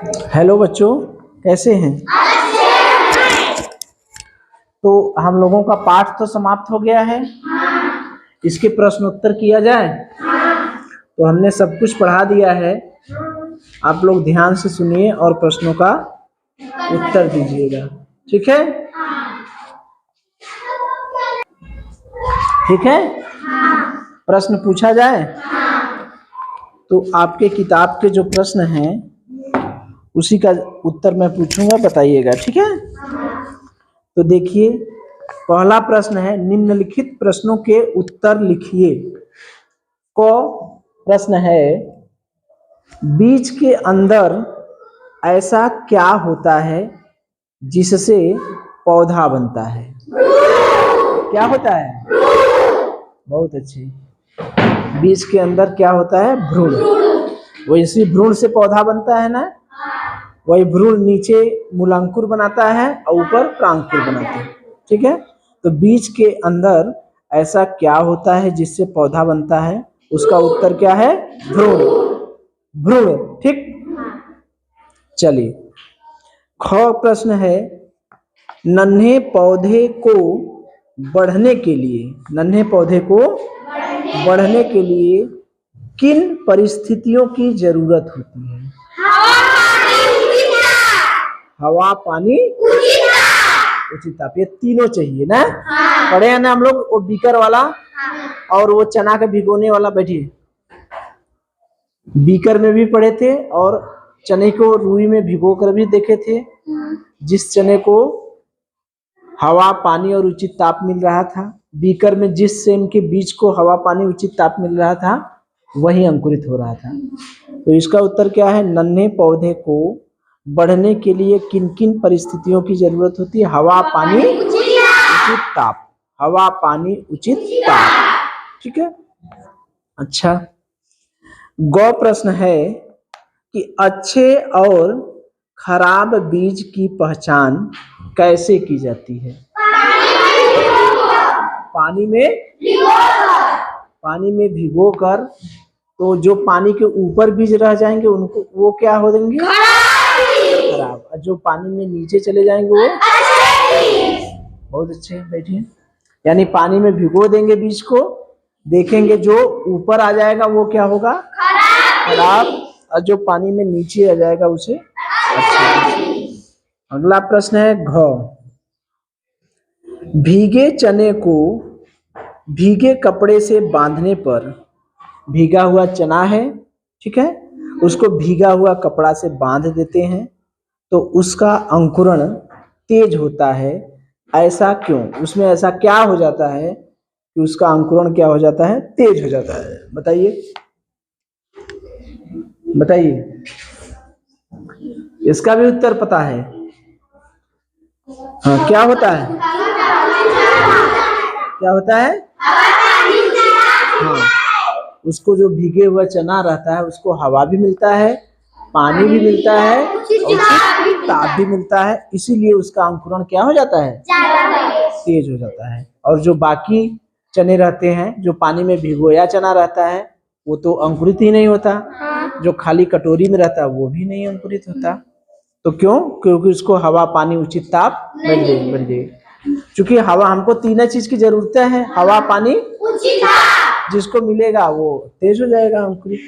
Hello बच्चों, कैसे हैं? तो हम लोगों का पाठ तो समाप्त हो गया है। इसके प्रश्नोत्तर किया जाए। तो हमने सब कुछ पढ़ा दिया है। आप लोग ध्यान से सुनिए और प्रश्नों का उत्तर दीजिएगा। ठीक है? ठीक है? प्रश्न पूछा जाए तो आपके किताब के जो प्रश्न हैं उसी का उत्तर मैं पूछूंगा, बताइएगा। ठीक है? तो देखिए, पहला प्रश्न है, निम्नलिखित प्रश्नों के उत्तर लिखिए। को प्रश्न है, बीज के अंदर ऐसा क्या होता है जिससे पौधा बनता है? क्या होता है? बहुत अच्छे। बीज के अंदर क्या होता है? भ्रूण। वैसे भ्रूण से पौधा बनता है ना, वही भ्रूण नीचे मूलांकुर बनाता है और ऊपर प्रांकुर बनाता है। ठीक है? तो बीज के अंदर ऐसा क्या होता है जिससे पौधा बनता है? उसका उत्तर क्या है? भ्रूण। भ्रूण। ठीक। चलिए, ख प्रश्न है, नन्हे पौधे को बढ़ने के लिए किन परिस्थितियों की जरूरत होती है? हवा, पानी, उचित ताप। ये तीनों चाहिए ना? पढ़े हैं ना हम लोग वो बीकर वाला और वो चना का भिगोने वाला। बैठिए, बीकर में भी पढ़े थे और चने को रुई में भिगो कर भी देखे थे। जिस चने को हवा, पानी और उचित ताप मिल रहा था, बीकर में जिस सेम के बीज को हवा, पानी, उचित ताप मिल रहा था, वही अंकुरित हो रहा था। तो इसका उत्तर क्या है? नन्हे पौधे को बढ़ने के लिए किन किन परिस्थितियों की जरूरत होती है? हवा, पानी, उचित ताप। हवा, पानी, उचित ताप। ठीक है? अच्छा, गौ प्रश्न है कि अच्छे और खराब बीज की पहचान कैसे की जाती है? पानी में भिगोकर। तो जो पानी के ऊपर बीज रह जाएंगे उनको वो क्या हो देंगे? खराब। और जो पानी में नीचे चले जाएंगे वो बहुत अच्छे। बैठिए, यानी पानी में भिगो देंगे बीज को, देखेंगे जो ऊपर आ जाएगा वो क्या होगा? खराब। और जो पानी में नीचे आ जाएगा उसे अच्छा। अगला प्रश्न है, घ, भीगे चने को भीगे कपड़े से बांधने पर, भीगा हुआ चना है, ठीक है, उसको भीगा हुआ कपड़ा से बांध देते हैं तो उसका अंकुरण तेज होता है। ऐसा क्यों? उसमें ऐसा क्या हो जाता है कि उसका अंकुरण क्या हो जाता है? तेज हो जाता है। बताइए, बताइए। इसका भी उत्तर पता है? हाँ, क्या होता है? क्या होता है? हाँ, उसको जो भीगे हुआ चना रहता है उसको हवा भी मिलता है, पानी भी मिलता है और ताप भी मिलता है। इसीलिए उसका अंकुरण क्या हो जाता है? तेज हो जाता है। और जो बाकी चने रहते हैं, जो पानी में भिगोया चना रहता है, वो तो अंकुरित ही नहीं होता। जो खाली कटोरी में रहता है वो भी नहीं अंकुरित होता। तो क्यों? क्योंकि उसको हवा, पानी, उचित ताप मिल जाए। क्योंकि हवा, हमको तीन चीज की जरूरत है, हवा, पानी, उचित ताप। जिसको मिलेगा वो तेज हो जाएगा अंकुरित।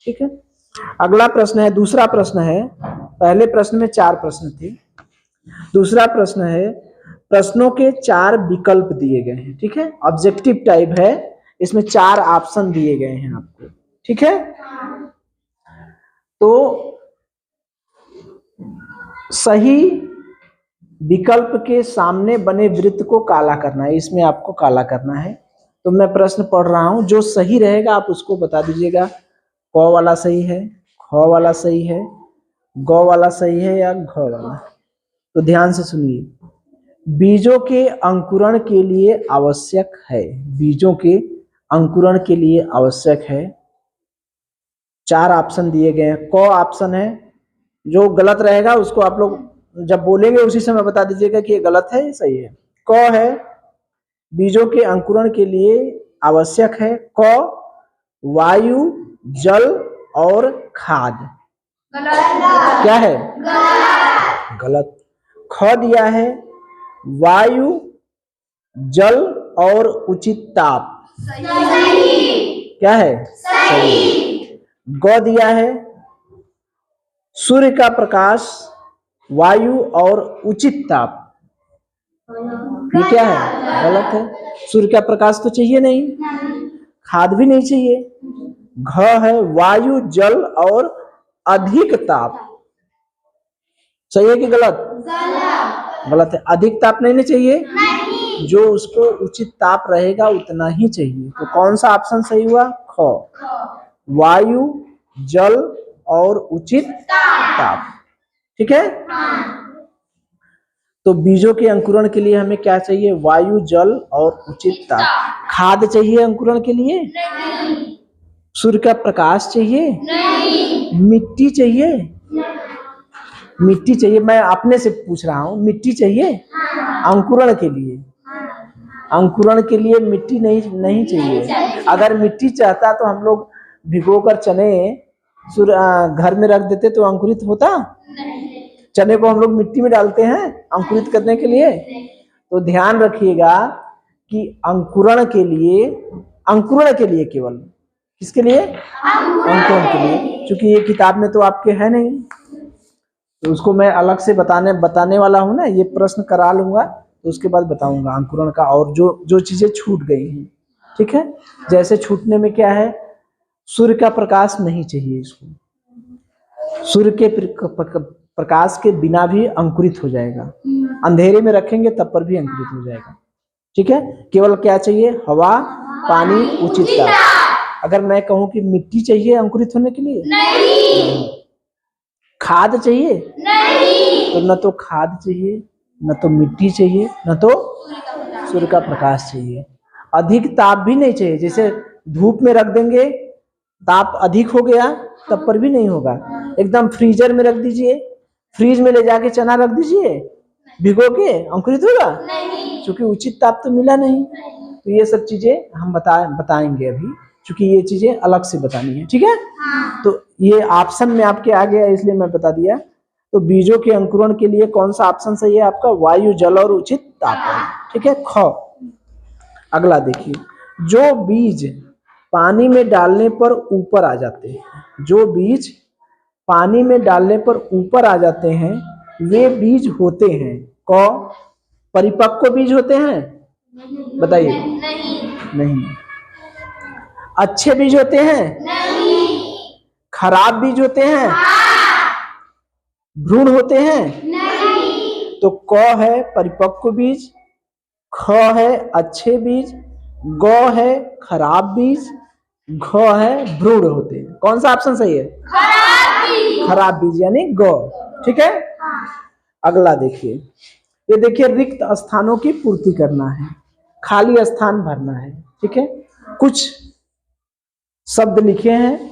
ठीक है? अगला प्रश्न है, दूसरा प्रश्न है। पहले प्रश्न में 4 प्रश्न थे। दूसरा प्रश्न है, प्रश्नों के 4 विकल्प दिए गए हैं। ठीक है? ऑब्जेक्टिव टाइप है, इसमें 4 ऑप्शन दिए गए हैं आपको। ठीक है? तो सही विकल्प के सामने बने वृत्त को काला करना है। इसमें आपको काला करना है। तो मैं प्रश्न पढ़ रहा हूं, जो सही रहेगा आप उसको बता दीजिएगा। क वाला सही है, ख वाला सही है, ग वाला सही है या घ वाला। तो ध्यान से सुनिए, बीजों के अंकुरण के लिए आवश्यक है। बीजों के अंकुरण के लिए आवश्यक है। 4 ऑप्शन दिए गए हैं। क ऑप्शन है, जो गलत रहेगा उसको आप लोग जब बोलेंगे उसी समय बता दीजिएगा कि ये गलत है, ये सही है। क है, बीजों के अंकुरण के लिए आवश्यक है क, वायु, जल और खाद। क्या है? गलत। ख दिया है वायु, जल और उचित ताप। क्या है? सही। ग दिया है सूर्य का प्रकाश, वायु और उचित ताप। ये क्या है? गलत है। सूर्य का प्रकाश तो चाहिए नहीं, खाद भी नहीं चाहिए। घ है वायु, जल और अधिक ताप। सही है कि गलत? गलत है। अधिक ताप नहीं चाहिए, जो उसको उचित ताप रहेगा उतना ही चाहिए। तो कौन सा ऑप्शन सही हुआ? ख, वायु, जल और उचित ताप। ठीक है। तो बीजों के अंकुरण के लिए हमें क्या चाहिए? वायु, जल और उचित ताप। खाद चाहिए अंकुरण के लिए? सूर्य का प्रकाश चाहिए? मिट्टी चाहिए? मिट्टी चाहिए। मैं अपने से पूछ रहा हूँ, मिट्टी चाहिए अंकुरण के लिए? अंकुरण के लिए मिट्टी नहीं चाहिए। अगर मिट्टी चाहता तो हम लोग भिगोकर चने घर में रख देते तो अंकुरित होता? चने को हम लोग मिट्टी में डालते हैं अंकुरित करने के लिए। तो ध्यान रखिएगा कि अंकुरण के लिए केवल किसके लिए? अंकुरण के लिए। क्योंकि ये किताब में तो आपके है नहीं, तो उसको मैं अलग से बताने वाला हूँ ना। ये प्रश्न करा लूंगा तो उसके बाद बताऊंगा अंकुरण का, और जो चीजें छूट गई हैं। ठीक है। जैसे छूटने में क्या है? सूर्य का प्रकाश नहीं चाहिए इसको। सूर्य के प्रकाश के बिना भी अंकुरित हो जाएगा। अंधेरे में रखेंगे तब पर भी अंकुरित हो जाएगा। ठीक है। केवल क्या चाहिए? हवा, पानी, उचित ताप। अगर मैं कहूं कि मिट्टी चाहिए अंकुरित होने के लिए? नहीं। खाद चाहिए? नहीं। तो न तो खाद चाहिए, न तो मिट्टी चाहिए, न तो सूर्य का प्रकाश चाहिए। अधिक ताप भी नहीं चाहिए। जैसे धूप में रख देंगे, ताप अधिक हो गया तब पर भी नहीं होगा। एकदम फ्रीजर में रख दीजिए, फ्रीज में ले जाके चना रख दीजिए भिगो के, अंकुरित होगा? नहीं, क्योंकि उचित ताप तो मिला नहीं। तो ये सब चीजें हम बताएंगे अभी, क्योंकि ये चीजें अलग से बतानी है। ठीक है। तो ये ऑप्शन में आपके आ गया इसलिए मैं बता दिया। तो बीजों के अंकुरण के लिए कौन सा ऑप्शन सही है आपका? वायु, जल और उचित ताप है। ठीक है। ख। अगला देखिए, जो बीज पानी में डालने पर ऊपर आ जाते हैं, जो बीज पानी में डालने पर ऊपर आ जाते हैं वे बीज होते हैं? क, परिपक्व बीज होते हैं? बताइए। नहीं। अच्छे बीज होते हैं? नहीं। खराब बीज होते हैं? भ्रूण होते हैं? नहीं। तो क है परिपक्व बीज, ख है अच्छे बीज, ग है खराब बीज, घ है भ्रूण होते हैं। कौन सा ऑप्शन सही है? खराब बीज यानी ग। ठीक है। अगला देखिए, ये देखिए रिक्त स्थानों की पूर्ति करना है, खाली स्थान भरना है। ठीक है। कुछ शब्द लिखे हैं,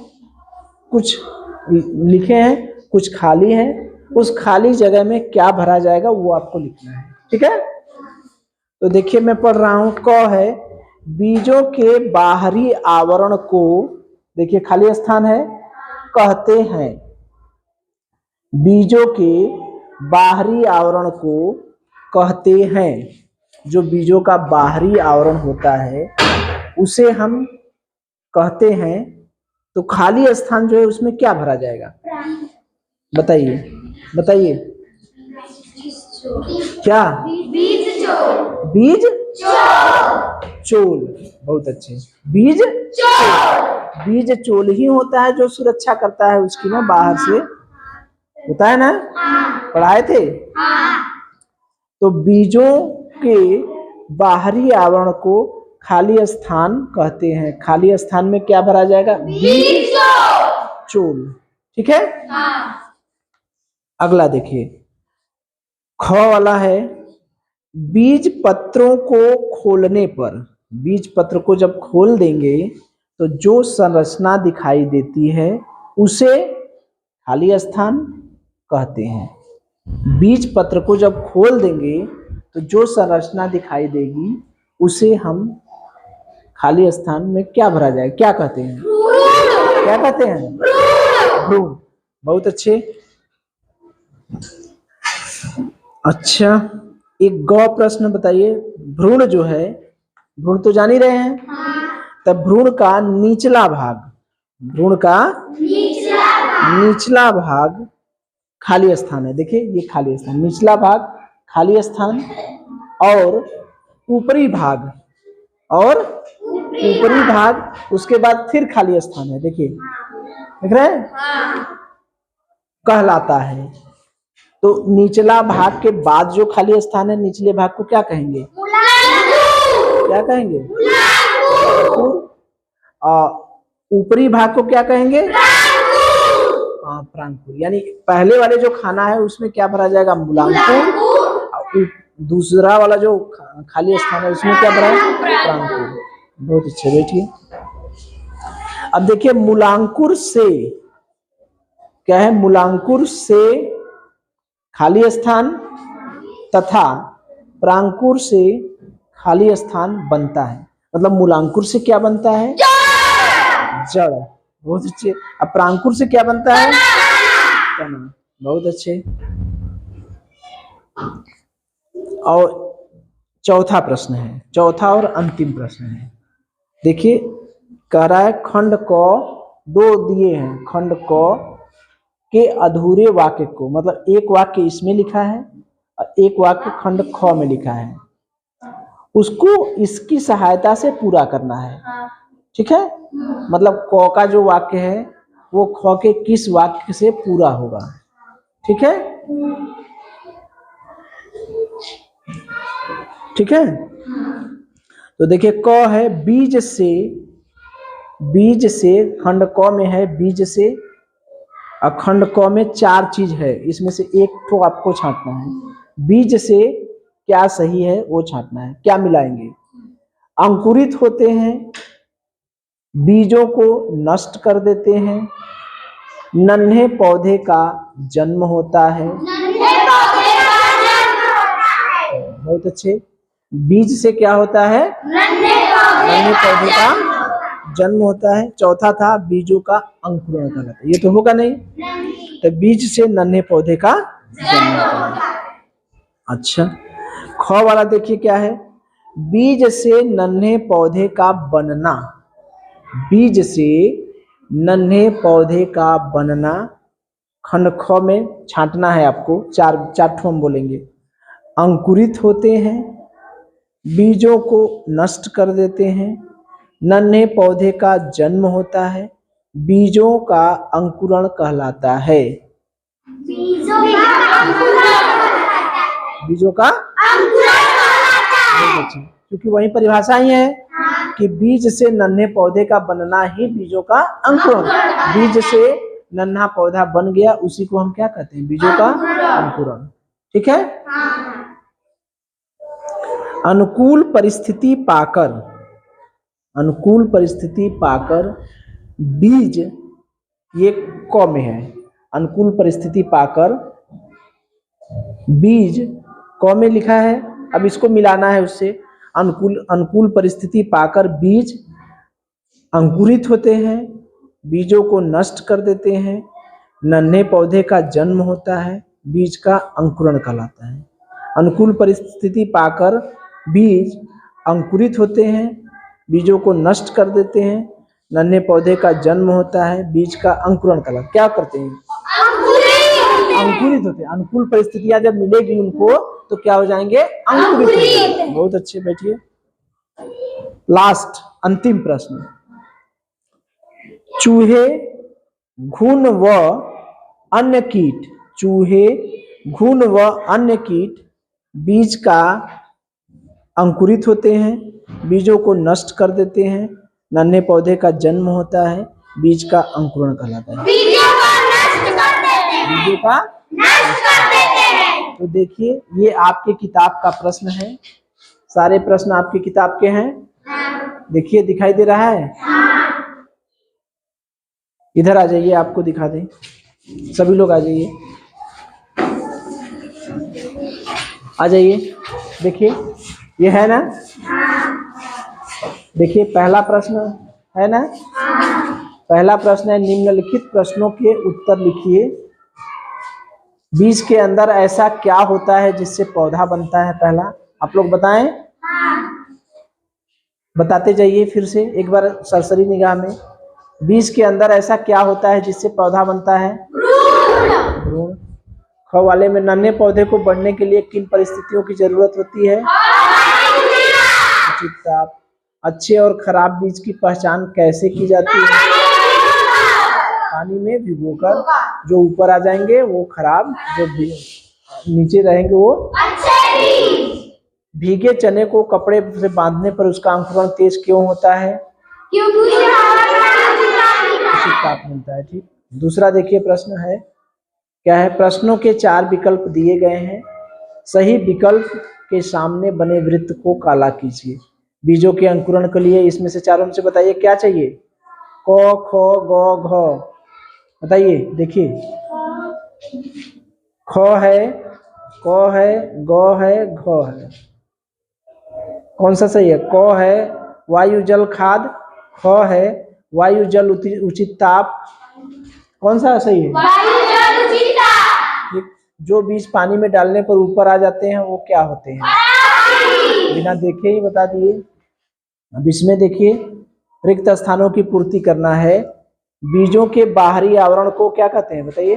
कुछ खाली है। उस खाली जगह में क्या भरा जाएगा वो आपको लिखना है। ठीक है। तो देखिए मैं पढ़ रहा हूं। क है बीजों के बाहरी आवरण को, देखिए खाली स्थान है, कहते हैं। बीजों के बाहरी आवरण को कहते हैं। जो बीजों का बाहरी आवरण होता है उसे हम कहते हैं। तो खाली स्थान जो है उसमें क्या भरा जाएगा? बताइए बताइए। क्या? बीज चोल। बहुत अच्छे। बीज चोल ही होता है जो सुरक्षा करता है उसकी ना, बाहर से होता है ना। पढ़ाए थे। तो बीजों के बाहरी आवरण को खाली स्थान कहते हैं। खाली स्थान में क्या भरा जाएगा? बीज चोल। ठीक है। अगला देखिए, ख वाला है बीज पत्रों को खोलने पर, बीज पत्र को जब खोल देंगे तो जो संरचना दिखाई देती है उसे खाली स्थान कहते हैं। बीज पत्र को जब खोल देंगे तो जो संरचना दिखाई देगी उसे हम खाली स्थान में क्या भरा जाए? क्या कहते हैं? क्या कहते हैं? भ्रूण। बहुत अच्छे। अच्छा, एक गौ प्रश्न बताइए। भ्रूण जो है, भ्रूण तो जान ही रहे हैं, तब भ्रूण का निचला भाग, भ्रूण का निचला भाग खाली स्थान है। देखिए ये खाली स्थान, निचला भाग खाली स्थान, और ऊपरी भाग, और ऊपरी भाग उसके बाद फिर खाली स्थान है। देखिए देख रहे हैं, कहलाता है। तो निचला भाग के बाद जो खाली स्थान है, निचले भाग को क्या कहेंगे? क्या कहेंगे? ऊपरी भाग को क्या कहेंगे? प्रांकुर। यानी पहले वाले जो खाना है उसमें क्या भरा जाएगा? मूलांकुर। दूसरा वाला जो खाली स्थान है उसमें क्या भरा है? प्रांकुर। बहुत अच्छे, बैठिए। अब देखिए मूलांकुर से क्या है? मूलांकुर से खाली स्थान तथा प्रांकुर से खाली स्थान बनता है। मतलब मूलांकुर से क्या बनता है? जड़। बहुत अच्छे। अब प्रांकुर से क्या बनता है? तना। बहुत अच्छे। और चौथा प्रश्न है, चौथा और अंतिम प्रश्न है। देखिए कह रहा है खंड क, दो दिए हैं, खंड क के अधूरे वाक्य को, मतलब एक वाक्य इसमें लिखा है और एक वाक्य खंड ख में लिखा है, उसको इसकी सहायता से पूरा करना है। ठीक है, मतलब क का जो वाक्य है वो ख के किस वाक्य से पूरा होगा। ठीक है, ठीक है। तो देखिए क है बीज से, बीज से खंड क में है बीज से, और खंड क में चार चीज है, इसमें से एक तो आपको छांटना है। बीज से क्या सही है वो छांटना है। क्या मिलाएंगे? अंकुरित होते हैं, बीजों को नष्ट कर देते हैं, नन्हे पौधे का जन्म होता है। बहुत अच्छे। बीज से क्या होता है? नन्हे पौधे का जन्म होता है। चौथा था बीजों का अंकुरण कहलाता है। ये तो होगा नहीं, तो बीज से नन्हे पौधे का जन्म होता है। अच्छा, ख वाला देखिए क्या है? बीज से नन्हे पौधे का बनना, बीज से नन्हे पौधे का बनना खंड ख में छांटना है आपको। चार ठो हम बोलेंगे। अंकुरित होते हैं, बीजों को नष्ट कर देते हैं, नन्हे पौधे का जन्म होता है, बीजों का अंकुरण कहलाता है। बीजों का अंकुरण कहलाता है, क्योंकि वही परिभाषा ही है कि बीज से नन्हे पौधे का बनना ही बीजों का अंकुरण। बीज से नन्हा पौधा बन गया, उसी को हम क्या कहते हैं? बीजों का अंकुरण। ठीक है। अनुकूल परिस्थिति पाकर, अनुकूल परिस्थिति पाकर बीज, ये क में है, अनुकूल परिस्थिति पाकर बीज क में लिखा है। अब इसको मिलाना है उससे। अनुकूल परिस्थिति पाकर बीज अंकुरित होते हैं, बीजों को नष्ट कर देते हैं, नन्हे पौधे का जन्म होता है, बीज का अंकुरण कहलाता है। अनुकूल परिस्थिति पाकर बीज अंकुरित होते हैं, बीजों को नष्ट कर देते हैं, नन्हे पौधे का जन्म होता है, बीज का अंकुरण कहलाता है। क्या करते हैं? अंकुरित होते हैं। अनुकूल परिस्थितियां जब मिलेगी उनको तो क्या हो जाएंगे? अंकुरित हो जाएंगे। बहुत अच्छे, बैठिए। लास्ट अंतिम प्रश्न। चूहे, घुन व अन्य कीट, चूहे, घुन व अन्य कीट बीज का अंकुरित होते हैं, बीजों को नष्ट कर देते हैं, नन्हे पौधे का जन्म होता है, बीज का अंकुरण कहलाता है। बीजों का नष्ट कर देते हैं। तो देखिए ये आपके किताब का प्रश्न है। सारे प्रश्न आपकी किताब के हैं। देखिए दिखाई दे रहा है? इधर आ जाइए, आपको दिखा दें। सभी लोग आ जाइए, आ जाइए। देखिए ये है ना? देखिए पहला प्रश्न है ना? पहला प्रश्न है निम्नलिखित प्रश्नों के उत्तर लिखिए। बीज के अंदर ऐसा क्या होता है जिससे पौधा बनता है? पहला आप लोग बताएं। बताते जाइए फिर से एक बार सरसरी निगाह में। बीज के अंदर ऐसा क्या होता है जिससे पौधा बनता है? भ्रूण। ख वाले में नन्हे पौधे को बढ़ने के लिए किन परिस्थितियों की जरूरत होती है? उचित ताप। अच्छे और खराब बीज की पहचान कैसे की जाती है? पानी में भिगोकर। जो ऊपर आ जाएंगे वो खराब, जो नीचे रहेंगे वो अच्छे। भीगे चने को कपड़े से बांधने पर उसका अंकुरण तेज क्यों होता है? क्योंकि उचित ताप मिलता है। ठीक। दूसरा देखिए प्रश्न है, क्या है? प्रश्नों के 4 विकल्प दिए गए हैं, सही विकल्प के सामने बने वृत्त को काला कीजिए। बीजों के अंकुरण के लिए इसमें से चारों में से बताइए क्या चाहिए? क ख ग घ। बताइए, देखिए ख है, क है, ग है, घ है। कौन सा सही है? क है वायु जल खाद, ख है वायु जल उचित ताप। कौन सा सही है? वायु जल उचित ताप। जो बीज पानी में डालने पर ऊपर आ जाते हैं वो क्या होते हैं? बिना देखे ही बता दिए। अब इसमें देखिए, रिक्त स्थानों की पूर्ति करना है। बीजों के बाहरी आवरण को क्या कहते हैं? बताइए।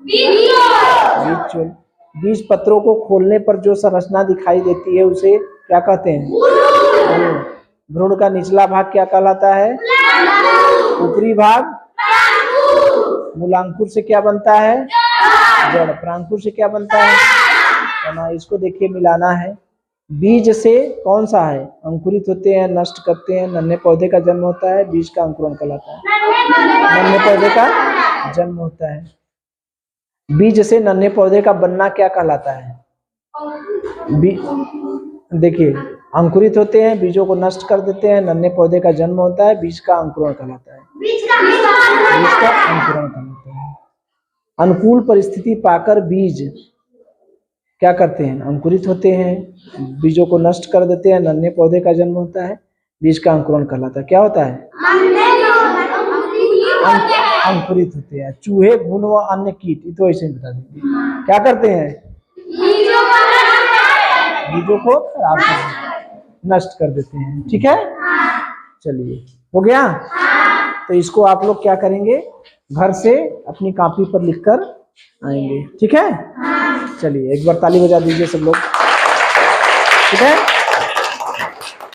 बीज। बीज पत्रों को खोलने पर जो संरचना दिखाई देती है उसे क्या कहते हैं? भ्रूण का निचला भाग क्या कहलाता है? ऊपरी भाग? मूलांकुर से क्या बनता है? जड़। प्रांकुर से क्या बनता है? ना। इसको देखिए मिलाना है। बीज से कौन सा है? अंकुरित होते हैं, नष्ट करते हैं, नन्हे पौधे का जन्म होता है, बीज का अंकुरण कहलाता है। नन्हे पौधे का जन्म होता है। बीज से नन्हे पौधे का बनना क्या कहलाता है? देखिए, अंकुरित होते हैं, बीजों को नष्ट कर देते हैं, नन्हे पौधे का जन्म होता है, बीज का अंकुरण कहलाता है। बीज का अंकुरण कहलाता है। अनुकूल परिस्थिति पाकर बीज क्या करते हैं? अंकुरित होते हैं, बीजों को नष्ट कर देते हैं, नन्हे पौधे का जन्म होता है, बीज का अंकुरण कहलाता है। क्या होता है? अंकुरित होते हैं। चूहे, घुन व अन्य कीट, तो ऐसे ही बता देंगे क्या करते हैं? बीजों को खराब कर देते हैं, नष्ट कर देते हैं। ठीक है, चलिए हो गया। तो इसको आप लोग क्या करेंगे? घर से अपनी कॉपी पर लिखकर आएंगे। ठीक है, चलिए एक बार ताली बजा दीजिए सब लोग। ठीक है।